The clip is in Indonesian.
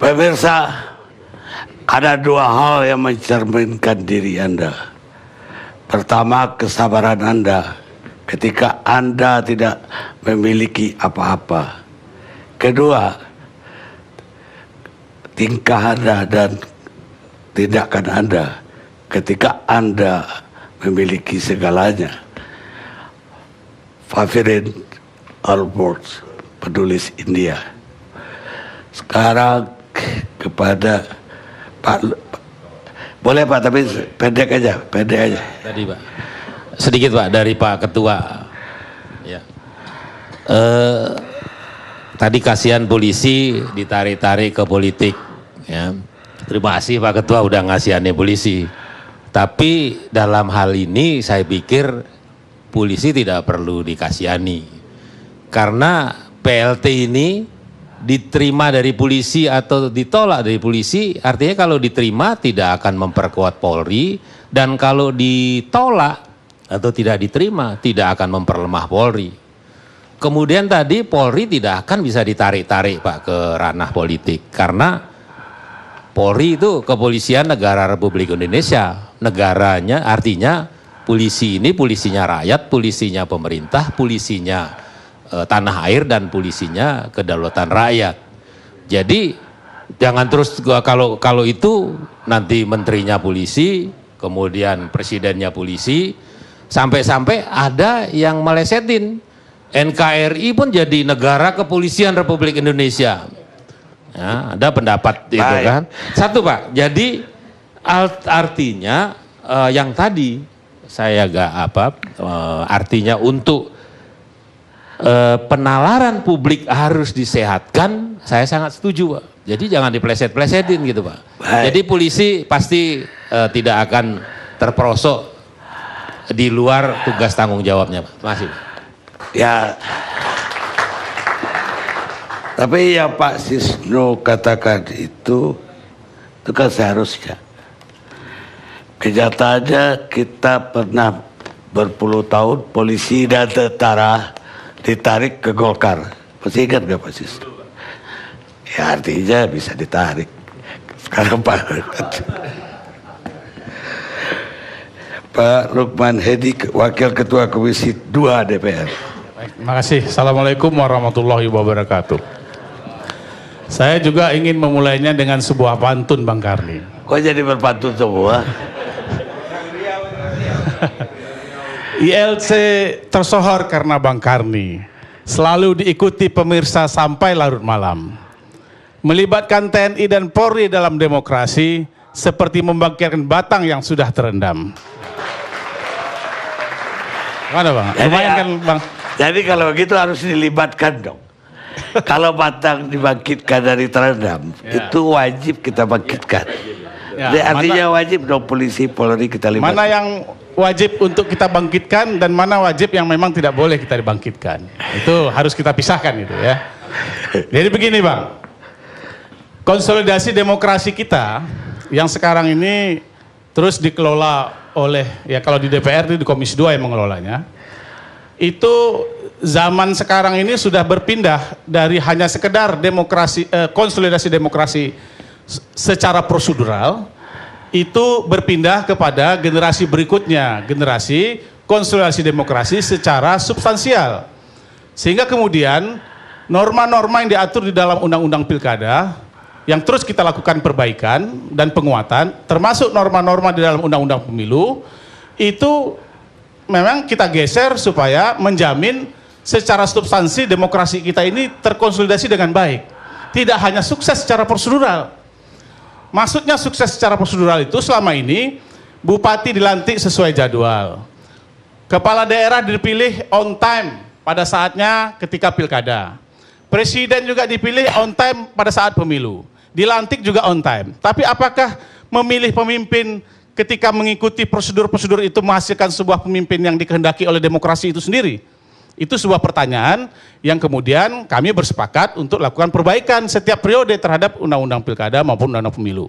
Pemirsa, ada dua hal yang mencerminkan diri Anda. Pertama, kesabaran Anda ketika Anda tidak memiliki apa-apa. Kedua, tingkah Anda dan tindakan Anda ketika Anda memiliki segalanya. Favirin Alborz, penulis India. Sekarang kepada Pak, boleh Pak, tapi pendek aja. Tadi Pak, sedikit Pak dari Pak Ketua. Ya. Tadi kasihan polisi ditarik-tarik ke politik. Ya. Terima kasih Pak Ketua udah ngasihani polisi. Tapi dalam hal ini saya pikir polisi tidak perlu dikasihani. Karena PLT ini diterima dari polisi atau ditolak dari polisi, artinya kalau diterima tidak akan memperkuat Polri, dan kalau ditolak atau tidak diterima tidak akan memperlemah Polri. Kemudian tadi Polri tidak akan bisa ditarik-tarik Pak ke ranah politik, karena Polri itu kepolisian negara Republik Indonesia. Negaranya artinya polisi ini polisinya rakyat, polisinya pemerintah, polisinya tanah air, dan polisinya kedaulatan rakyat. Jadi jangan terus kalau itu nanti menterinya polisi, kemudian presidennya polisi, sampai-sampai ada yang melesetin. NKRI pun jadi negara kepolisian Republik Indonesia. Ya, ada pendapat itu kan. Satu Pak, jadi artinya yang tadi saya artinya untuk penalaran publik harus disehatkan, saya sangat setuju Pak. Jadi jangan dipleset-plesetin gitu Pak. Jadi polisi pasti tidak akan terperosok di luar tugas tanggung jawabnya Pak. Terima kasih Pak. Ya, tapi yang Pak Sisno katakan itu kan seharusnya. Kenyataannya kita pernah berpuluh tahun polisi dan tentara ditarik ke Golkar. Masih ingat gak Pak Sisno? Ya artinya bisa ditarik. Sekarang Pak Lukman Hedi, Wakil Ketua Komisi 2 DPR. Baik, terima kasih. Assalamualaikum warahmatullahi wabarakatuh. Saya juga ingin memulainya dengan sebuah pantun Bang Karni. Kok jadi berpantun semua? ILC tersohor karena Bang Karni. Selalu diikuti pemirsa sampai larut malam. Melibatkan TNI dan Polri dalam demokrasi seperti membangkitkan batang yang sudah terendam. Mana Bang? Lumayan kan Bang? Jadi kalau begitu harus dilibatkan dong. Kalau batang dibangkitkan dari terendam, itu wajib kita bangkitkan. Jadi artinya wajib dong polisi, Polri kita libatkan. Mana yang wajib untuk kita bangkitkan dan mana wajib yang memang tidak boleh kita dibangkitkan. Itu harus kita pisahkan itu ya. Jadi begini Bang, konsolidasi demokrasi kita yang sekarang ini terus dikelola oleh, ya kalau di DPR itu di Komisi 2 yang mengelolanya. Itu zaman sekarang ini sudah berpindah dari hanya sekedar demokrasi, konsolidasi demokrasi secara prosedural, itu berpindah kepada generasi berikutnya, generasi konsolidasi demokrasi secara substansial. Sehingga kemudian norma-norma yang diatur di dalam undang-undang pilkada yang terus kita lakukan perbaikan dan penguatan, termasuk norma-norma di dalam undang-undang pemilu, itu memang kita geser supaya menjamin secara substansi demokrasi kita ini terkonsolidasi dengan baik. Tidak hanya sukses secara prosedural. Maksudnya sukses secara prosedural itu selama ini bupati dilantik sesuai jadwal. Kepala daerah dipilih on time pada saatnya ketika pilkada. Presiden juga dipilih on time pada saat pemilu. Dilantik juga on time. Tapi apakah memilih pemimpin ketika mengikuti prosedur-prosedur itu menghasilkan sebuah pemimpin yang dikehendaki oleh demokrasi itu sendiri? Itu sebuah pertanyaan yang kemudian kami bersepakat untuk lakukan perbaikan setiap periode terhadap undang-undang pilkada maupun undang-undang pemilu.